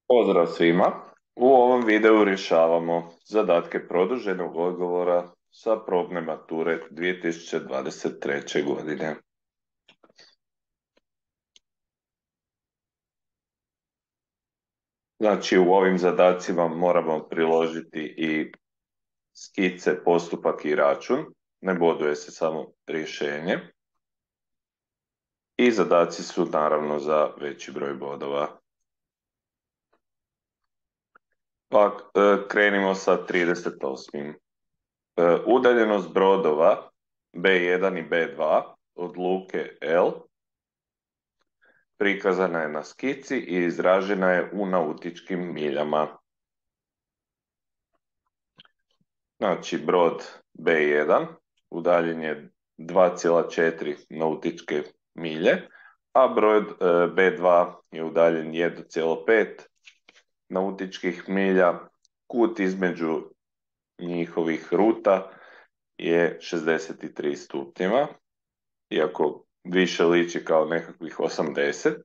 Pozdrav svima! U ovom videu rješavamo zadatke produženog odgovora sa probne mature 2023. godine. Znači, u ovim zadacima moramo priložiti i skice, postupak i račun, ne boduje se samo rješenje. I zadaci su naravno za veći broj bodova. Pa krenimo sa 38. Udaljenost brodova B1 i B2 od luke L prikazana je na skici i izražena je u nautičkim miljama. Znači, brod B1 udaljen je 2,4 nautičke milje, a brod B2 je udaljen 1,5 nautičkih milja. Kut između njihovih ruta je 63 stupnjeva, iako više liči kao nekakvih 80.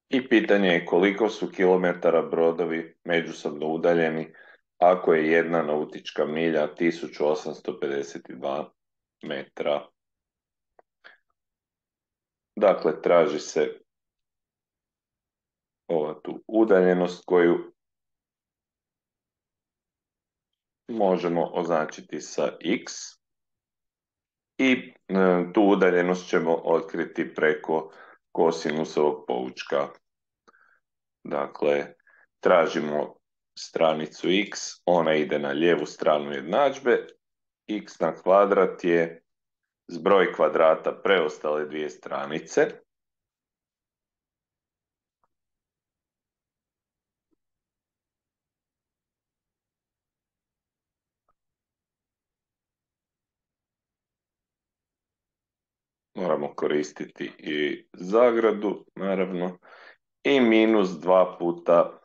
I pitanje je koliko su kilometara brodovi međusobno udaljeni ako je jedna nautička milja 1852 metra. Dakle, traži se ova tu udaljenost koju možemo označiti sa x i tu udaljenost ćemo otkriti preko kosinusovog poučka. Dakle, tražimo stranicu x, ona ide na lijevu stranu jednadžbe, x na kvadrat je zbroj kvadrata preostale dvije stranice. Moramo koristiti i zagradu, naravno, i minus 2 puta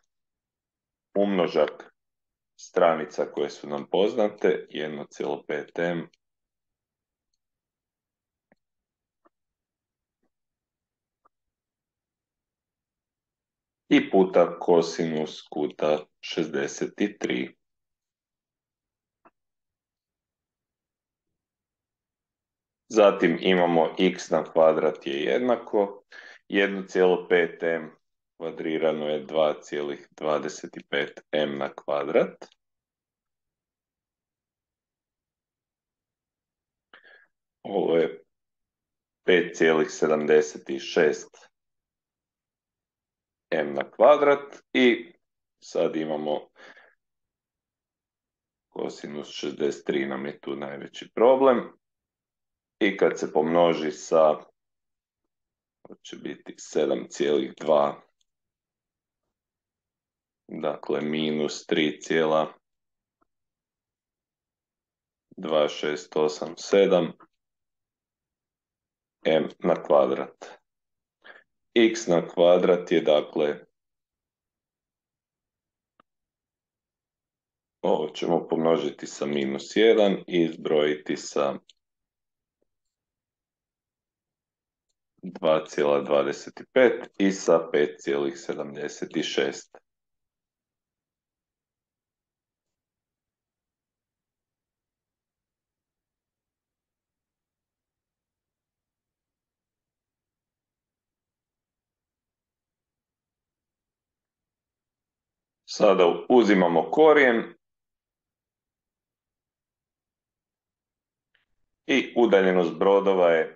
umnožak stranica koje su nam poznate, 1,5m i puta kosinus kuta 63. Zatim imamo x na kvadrat je jednako 1,5m kvadrirano je 2,25m na kvadrat. Ovo je 5,76m na kvadrat i sad imamo kosinus 63, nam je tu najveći problem. I kad se pomnoži sa, to će biti 7,2, dakle minus 3,2687 m na kvadrat. X na kvadrat je, dakle, ovo ćemo pomnožiti sa minus 1 i zbrojiti sa 2,25 i sa 5,76. Sada uzimamo korijen i udaljenost brodova je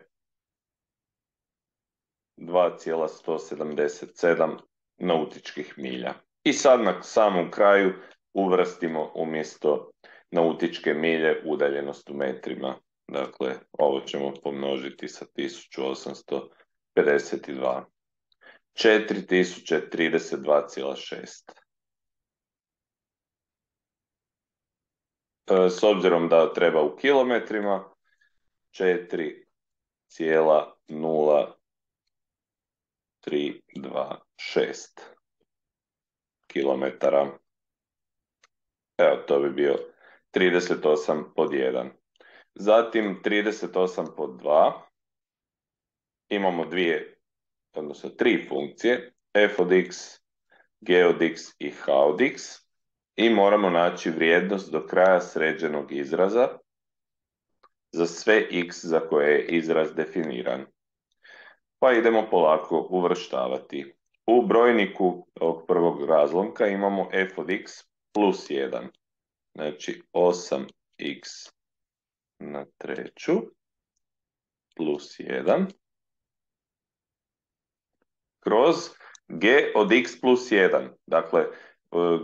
2,177 nautičkih milja. I sad na samom kraju uvrstimo umjesto nautičke milje udaljenost u metrima. Dakle, ovo ćemo pomnožiti sa 1852. 4032,6. S obzirom da treba u kilometrima, 4,0326 kilometara. Evo, to bi bio 38 pod 1. Zatim 38 pod 2. Imamo tri funkcije. f od x, g od x i h od x i moramo naći vrijednost do kraja sređenog izraza za sve x za koje je izraz definiran. Pa idemo polako uvrštavati. U brojniku ovog prvog razlomka imamo f od x plus 1, znači 8x na treću plus 1 kroz g od x plus 1. Dakle,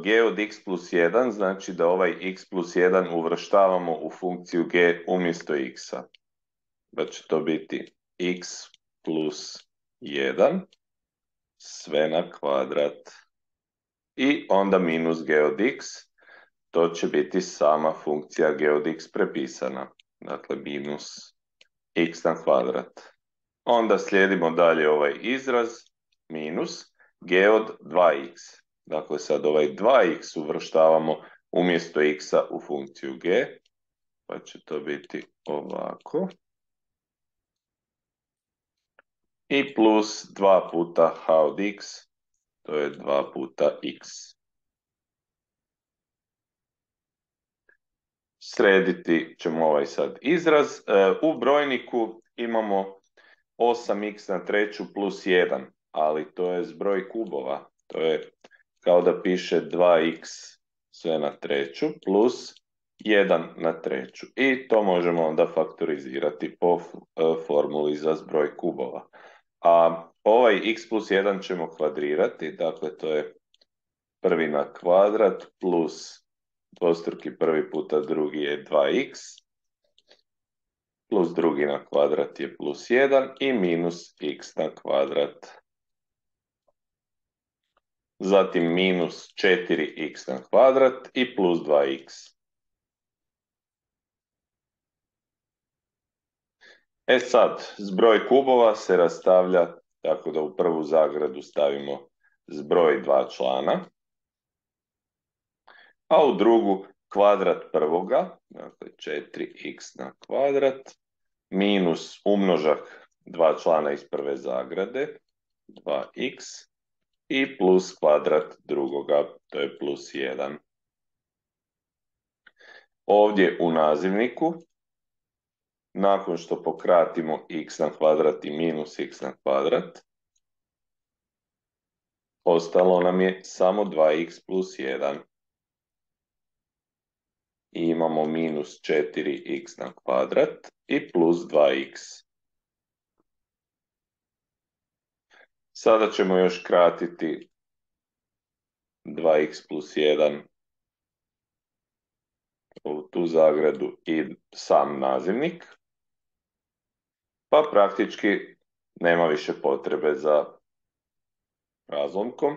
g od x plus 1 znači da ovaj x plus 1 uvrštavamo u funkciju g umjesto x-a. Da će to biti x plus 1 sve na kvadrat i onda minus g od x, to će biti sama funkcija g od x prepisana, dakle minus x na kvadrat. Onda slijedimo dalje ovaj izraz, minus g od 2x. Dakle, sad ovaj 2x uvrštavamo umjesto x-a u funkciju g, pa će to biti ovako. I plus 2 puta h od x, to je 2 puta x. Srediti ćemo ovaj sad izraz. U brojniku imamo 8x na treću plus 1, ali to je zbroj kubova. To je kao da piše 2x sve na treću plus 1 na treću. I to možemo onda faktorizirati po formuli za zbroj kubova. A ovaj x plus 1 ćemo kvadrirati, dakle to je prvi na kvadrat plus dvostruki prvi puta drugi je 2x, plus drugi na kvadrat je plus 1 i minus x na kvadrat. Zatim minus 4x na kvadrat i plus 2x. E sad, zbroj kubova se rastavlja tako da u prvu zagradu stavimo zbroj dva člana, a u drugu kvadrat prvoga, dakle 4x na kvadrat, minus umnožak dva člana iz prve zagrade, 2x, i plus kvadrat drugoga, to je plus 1. Ovdje u nazivniku, nakon što pokratimo x na kvadrat i minus x na kvadrat, ostalo nam je samo 2x plus 1. I imamo minus 4x na kvadrat i plus 2x. Sada ćemo još kratiti 2x plus 1 u tu zagradu i sam nazivnik, pa praktički nema više potrebe za razlomkom.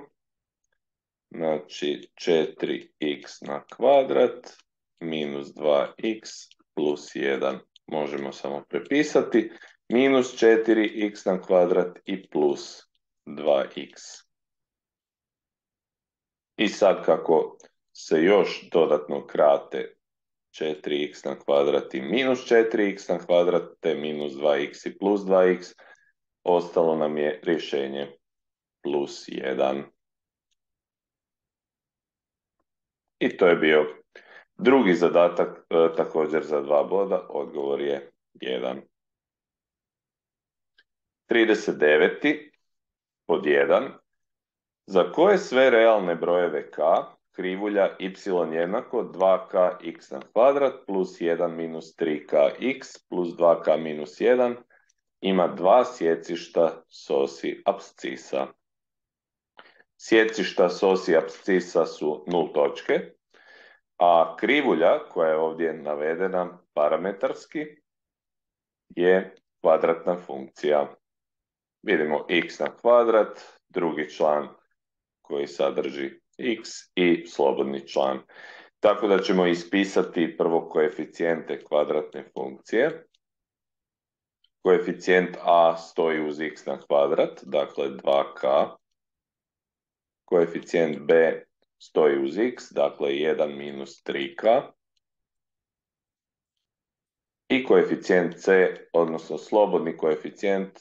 Znači 4x na kvadrat minus 2x plus 1 možemo samo prepisati, minus 4x na kvadrat i plus 2x. I sad kako se još dodatno krate 4x na kvadrat i minus 4x na kvadrat, te minus 2x i plus 2x, ostalo nam je rješenje plus 1. I to je bio drugi zadatak, također za 2 boda, odgovor je 1. 39. pod 1. Za koje sve realne brojeve k, krivulja y jednako 2k x na kvadrat plus 1 minus 3k x plus 2k minus 1 ima dva sjecišta s osi apscisa. Sjecišta s osi apscisa su 0 točke, a krivulja koja je ovdje navedena parametarski je kvadratna funkcija. Vidimo x na kvadrat, drugi član koji sadrži x i slobodni član. Tako da ćemo ispisati prvo koeficijente kvadratne funkcije. Koeficijent a stoji uz x na kvadrat, dakle 2k. Koeficijent b stoji uz x, dakle 1 minus 3k. I koeficijent c, odnosno slobodni koeficijent,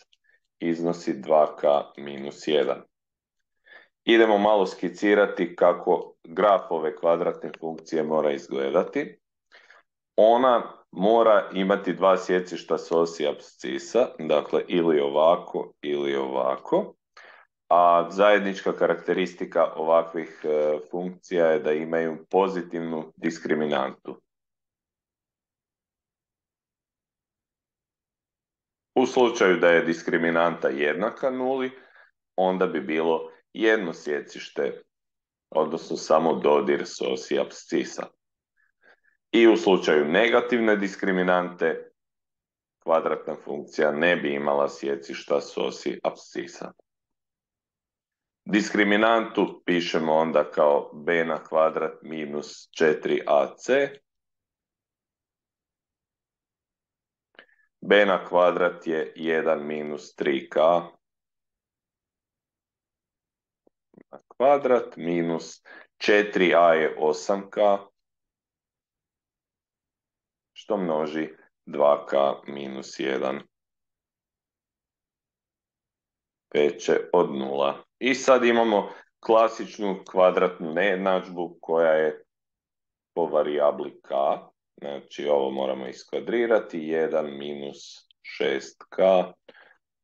iznosi 2k minus 1. idemo malo skicirati kako graf ove kvadratne funkcije mora izgledati. Ona mora imati dva sjecišta s osi apscisa, dakle ili ovako ili ovako, a zajednička karakteristika ovakvih funkcija je da imaju pozitivnu diskriminantu. U slučaju da je diskriminanta jednaka nuli, onda bi bilo jedno sjecište, odnosno samo dodir s osi apscisa. I u slučaju negativne diskriminante, kvadratna funkcija ne bi imala sjecišta s osi apscisa. Diskriminantu pišemo onda kao b na kvadrat minus 4ac. B na kvadrat je 1 minus 3k na kvadrat minus 4a je 8k, što množi 2k minus 1 veće od 0. I sad imamo klasičnu kvadratnu nejednadžbu koja je po varijabli k. Znači ovo moramo iskvadrirati, 1 minus 6k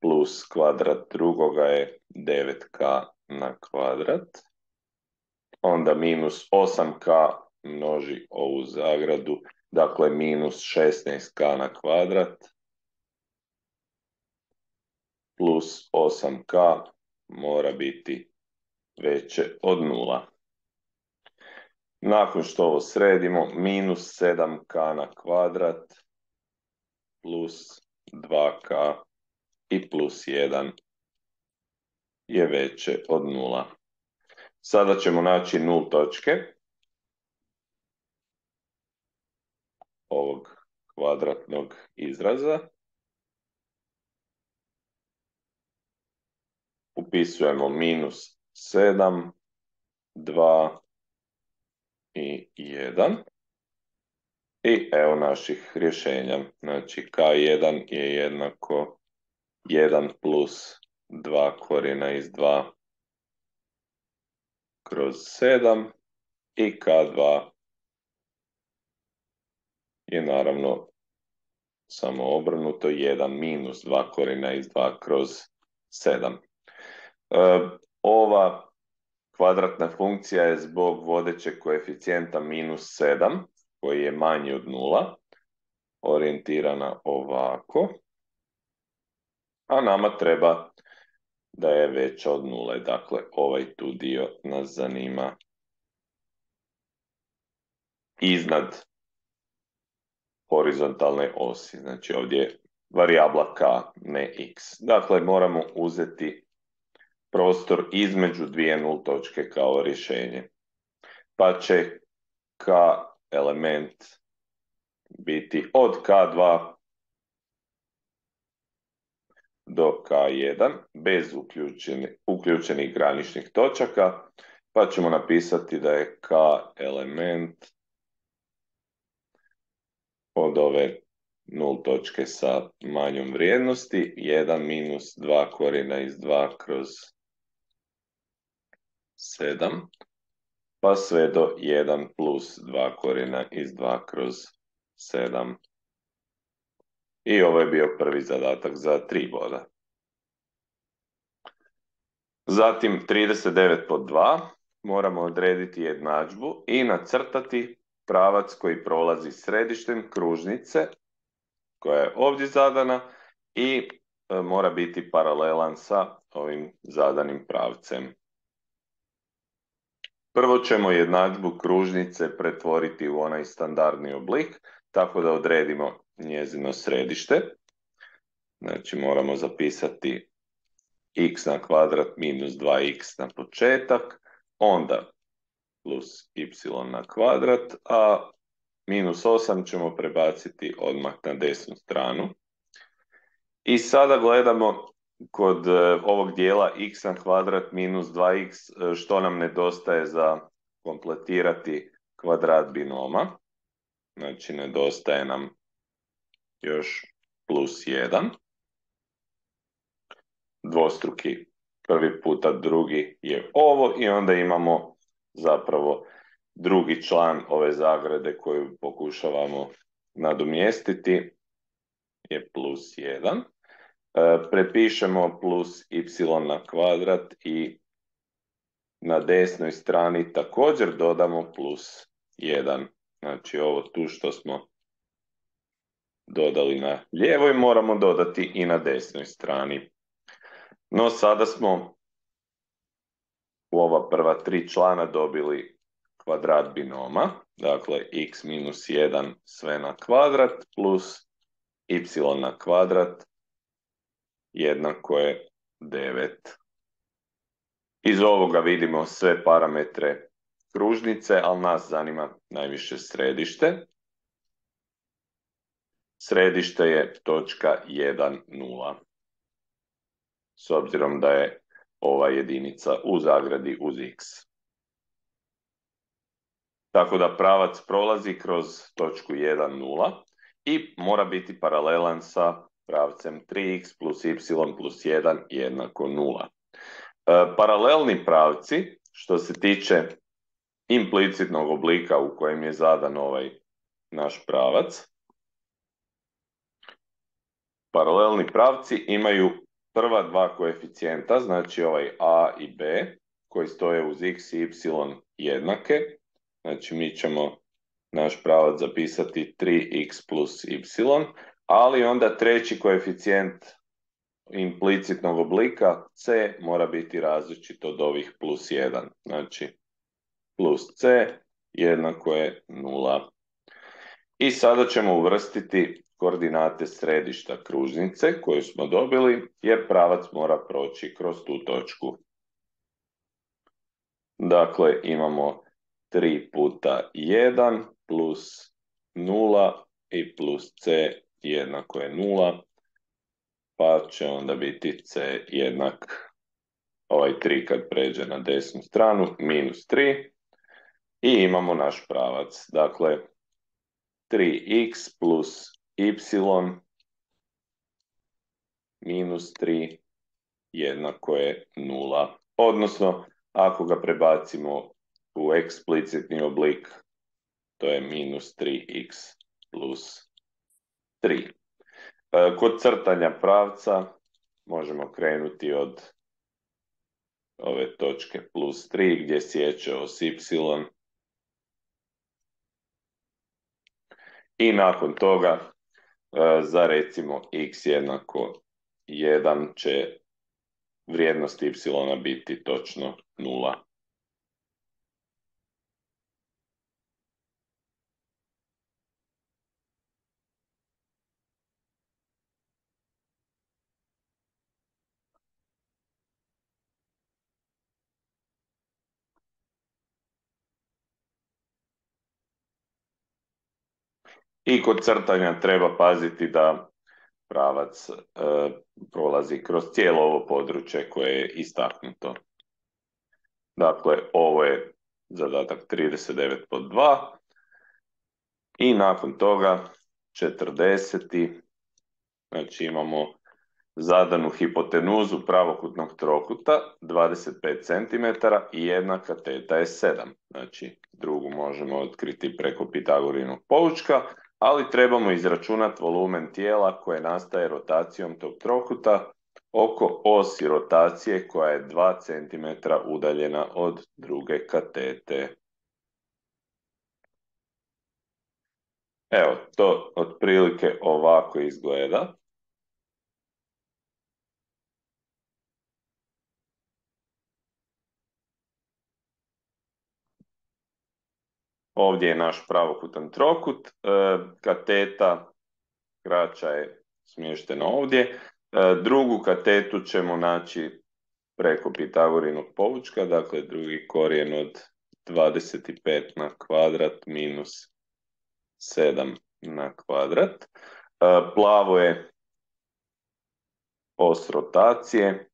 plus kvadrat drugoga je 9k na kvadrat. Onda minus 8k množi ovu zagradu, dakle minus 16k na kvadrat plus 8k mora biti veće od 0. Nakon što ovo sredimo, minus 7k na kvadrat plus 2k i plus 1 je veće od 0. Sada ćemo naći nul točke ovog kvadratnog izraza. Upisujemo minus 7, 2 i 1. I evo naših rješenja. Znači k1 je jednako 1 plus 2 korijena iz 2 kroz 7 i k2 je naravno samo obrnuto 1 minus 2 korijena iz 2 kroz 7. Ova kvadratna funkcija je zbog vodećeg koeficijenta minus 7, koji je manji od 0, orijentirana ovako, a nama treba da je veća od 0, dakle ovaj tu dio nas zanima iznad horizontalne osi, znači ovdje je varijabla k, ne x. Dakle, moramo uzeti prostor između dvije nul točke kao rješenje. Pa će k element biti od k2 do k1 bez uključenih graničnih točaka, pa ćemo napisati da je k element od ove nul točke sa manjom vrijednosti 1 minus 2 korijena iz 2 kroz 7, pa sve do 1 plus 2 korijena iz 2 kroz 7. I ovo je bio prvi zadatak za 3 boda. Zatim 39 pod 2 moramo odrediti jednadžbu i nacrtati pravac koji prolazi središtem kružnice koja je ovdje zadana i mora biti paralelan sa ovim zadanim pravcem. Prvo ćemo jednadžbu kružnice pretvoriti u onaj standardni oblik, tako da odredimo njezino središte. Znači moramo zapisati x na kvadrat minus 2x na početak, onda plus y na kvadrat, a minus 8 ćemo prebaciti odmah na desnu stranu. I sada gledamo kod ovog dijela x na kvadrat minus 2x što nam nedostaje za kompletirati kvadrat binoma. Znači nedostaje nam još plus 1. Dvostruki prvi puta drugi je ovo i onda imamo zapravo drugi član ove zagrade koju pokušavamo nadomjestiti je plus 1. Prepišemo plus y na kvadrat i na desnoj strani također dodamo plus 1. Znači ovo tu što smo dodali na lijevoj moramo dodati i na desnoj strani. No sada smo u ova prva tri člana dobili kvadrat binoma, dakle x minus 1 sve na kvadrat plus y na kvadrat jednako je 9. Iz ovoga vidimo sve parametre kružnice, ali nas zanima najviše središte. Središte je točka 1, 0. S obzirom da je ova jedinica u zagradi uz x. Tako da pravac prolazi kroz točku 1, 0 i mora biti paralelan sa pravcem 3x plus y plus 1 jednako 0. Paralelni pravci, što se tiče implicitnog oblika u kojem je zadan ovaj naš pravac, paralelni pravci imaju prva dva koeficijenta, znači ovaj a i b, koji stoje uz x i y jednake. Znači mi ćemo naš pravac zapisati 3x plus y, ali onda treći koeficijent implicitnog oblika c mora biti različit od ovih plus 1. Znači plus c jednako je 0. I sada ćemo uvrstiti koordinate središta kružnice koju smo dobili, jer pravac mora proći kroz tu točku. Dakle, imamo 3 puta 1 plus 0 i plus c jednako je 0, pa će onda biti c jednak ovaj 3 kad pređe na desnu stranu, minus 3, i imamo naš pravac. Dakle, 3x plus y minus 3 jednako je 0. Odnosno, ako ga prebacimo u eksplicitni oblik, to je minus 3x plus 3. Kod crtanja pravca možemo krenuti od ove točke plus 3 gdje sječe os y i nakon toga za recimo x jednako 1 će vrijednost y biti točno 0. I kod crtanja treba paziti da pravac prolazi kroz cijelo ovo područje koje je istaknuto. Dakle, ovo je zadatak 39 pod 2 i nakon toga 40. Znači imamo zadanu hipotenuzu pravokutnog trokuta 25 cm i jedna kateta je 7. Znači drugu možemo otkriti preko Pitagorinog poučka, ali trebamo izračunati volumen tijela koje nastaje rotacijom tog trokuta oko osi rotacije koja je 2 cm udaljena od druge katete. Evo, to otprilike ovako izgleda. Ovdje je naš pravokutan trokut, kateta kraća je smještena ovdje. Drugu katetu ćemo naći preko Pitagorinog poučka, dakle drugi korijen od 25 na kvadrat minus 7 na kvadrat. Plavo je os rotacije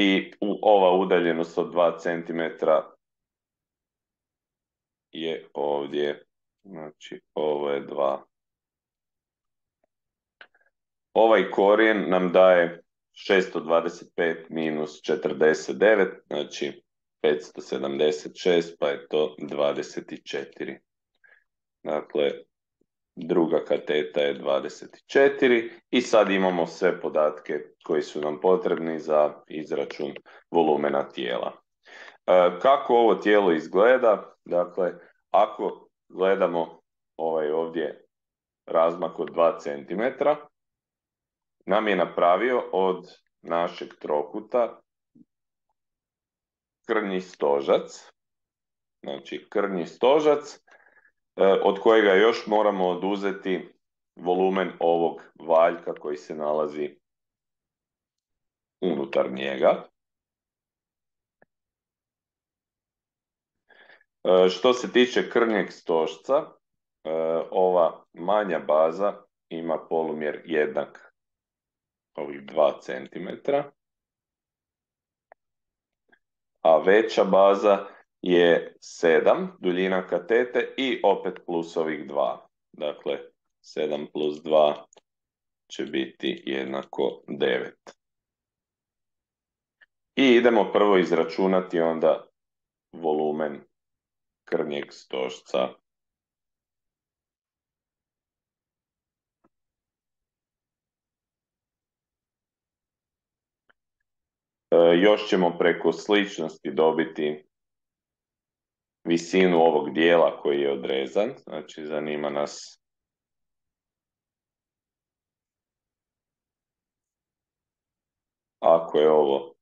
i ova udaljenost od 2 cm je ovdje, znači ovo je 2. Ovaj korijen nam daje 625 minus 49, znači 576, pa je to 24. Dakle, druga kateta je 24 i sad imamo sve podatke koji su nam potrebni za izračun volumena tijela. Kako ovo tijelo izgleda? Dakle, ako gledamo ovaj ovdje razmak od 2 cm, nam je napravio od našeg trokuta krnji stožac, znači krnji stožac od kojega još moramo oduzeti volumen ovog valjka koji se nalazi unutar njega. Što se tiče krnjeg stožca, ova manja baza ima polumjer jednak ovih 2 cm, a veća baza je 7, duljina katete i opet plus ovih 2. Dakle, 7 plus 2 će biti jednako 9. I idemo prvo izračunati onda volumen krnjeg stožca. Još ćemo preko sličnosti dobiti visinu ovog dijela koji je odrezan, znači zanima nas ako je ovo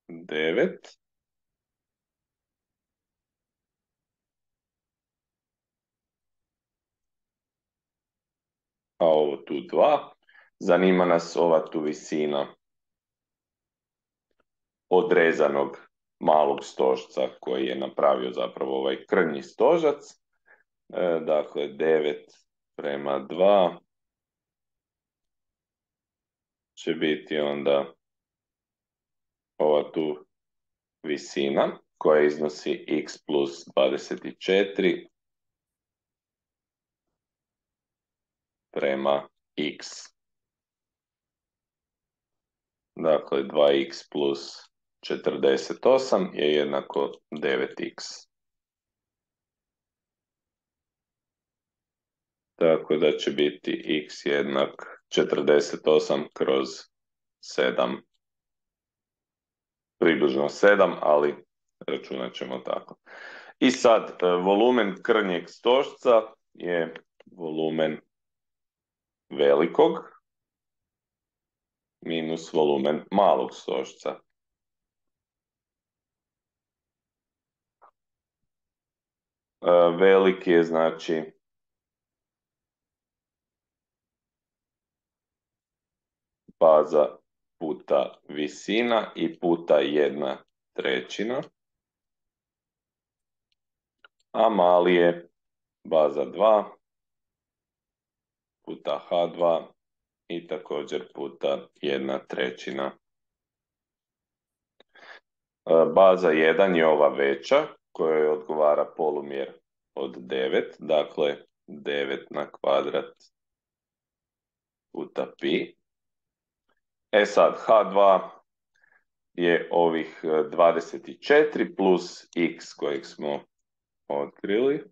9, a ovo tu 2, zanima nas ova tu visina odrezanog malog stožca koji je napravio zapravo ovaj krnji stožac. Dakle, 9 prema 2 će biti onda ova tu visina koja iznosi x plus 24 prema x. Dakle, 2x plus 48 je jednako 9x. Tako da će biti x jednak 48 kroz 7. Približno 7, ali računat ćemo tako. I sad, volumen krnjeg stožca je volumen velikog minus volumen malog stožca. Veliki je znači baza puta visina i puta 1/3, a mali je baza 2 puta h2 i također puta 1/3. Baza 1 je ova veća, kojoj odgovara polumjer od 9, dakle 9 na kvadrat puta pi. Sad, h2 je ovih 24 plus x kojeg smo otkrili,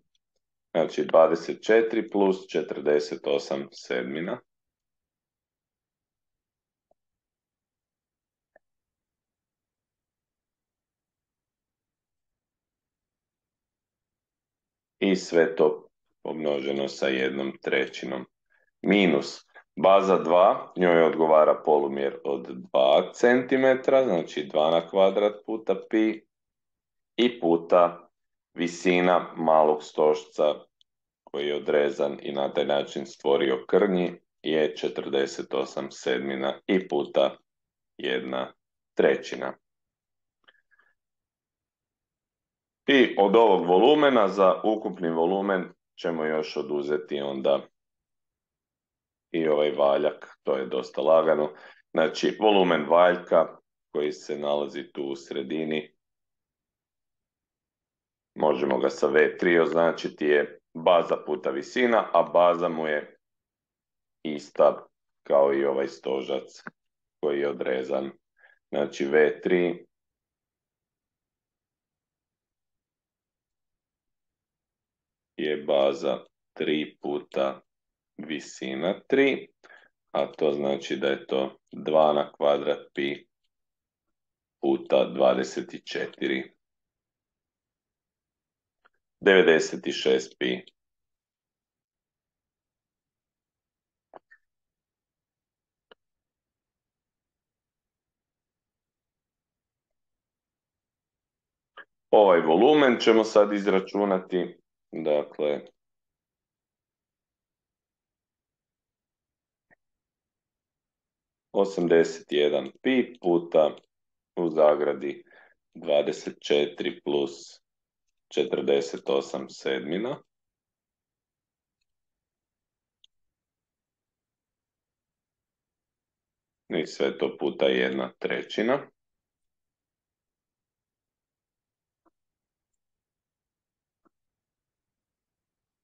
znači 24 plus 48 sedmina. I sve to pomnoženo sa 1/3. Minus baza 2, njoj odgovara polumjer od 2 cm, znači 2 na kvadrat puta pi, i puta visina malog stožca koji je odrezan i na taj način stvorio krnji je 48 sedmina i puta 1/3. I od ovog volumena za ukupni volumen ćemo još oduzeti onda i ovaj valjak, to je dosta lagano. Znači, volumen valjka koji se nalazi tu u sredini, možemo ga sa V3 označiti, je baza puta visina, a baza mu je ista kao i ovaj stožac koji je odrezan. Znači V3 je baza 3 puta visina 3, a to znači da je to 2 na kvadrat pi puta 24. 96 pi. Ovaj volumen ćemo sad izračunati, dakle, osamdeset jedan pi puta u zagradi 24 plus 48 sedmina. I sve to puta 1/3.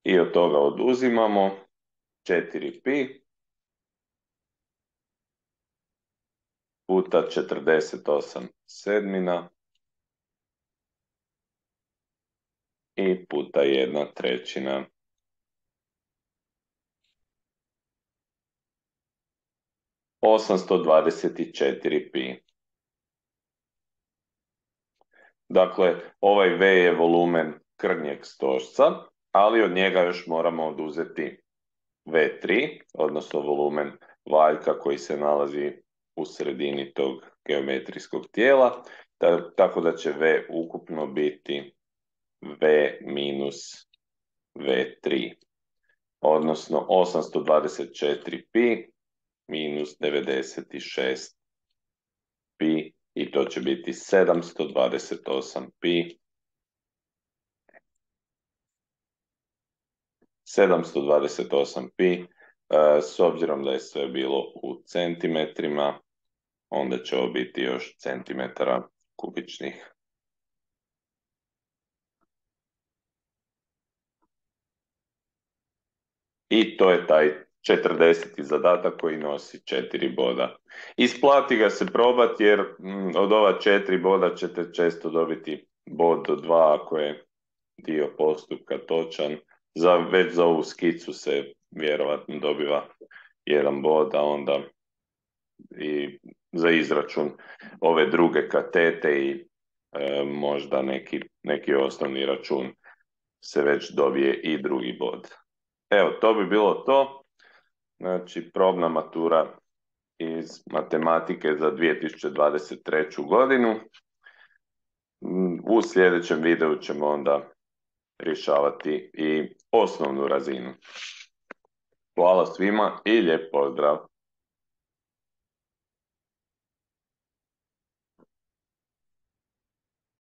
I od toga oduzimamo 4 pi puta 48 sedmina i puta 1/3. 824 pi. Dakle, ovaj V je volumen krnjeg stožca, ali od njega još moramo oduzeti V3, odnosno volumen valjka koji se nalazi u sredini tog geometrijskog tijela, tako da će V ukupno biti V minus V3, odnosno 824 pi minus 96 pi, i to će biti 728 pi. 728 pi, s obzirom da je sve bilo u centimetrima, onda će ovo biti još centimetara kubičnih. I to je taj 40. zadatak koji nosi 4 boda. Isplati ga se probati jer od ova 4 boda ćete često dobiti bod do 2 ako je dio postupka točan. Već za ovu skicu se vjerovatno dobiva 1 bod, a onda i za izračun ove druge katete i možda neki osnovni račun se već dobije i drugi bod. Evo, to bi bilo to. Znači, probna matura iz matematike za 2023. godinu. U sljedećem videu ćemo onda rješavati i osnovnu razinu. Hvala svima i lijep pozdrav!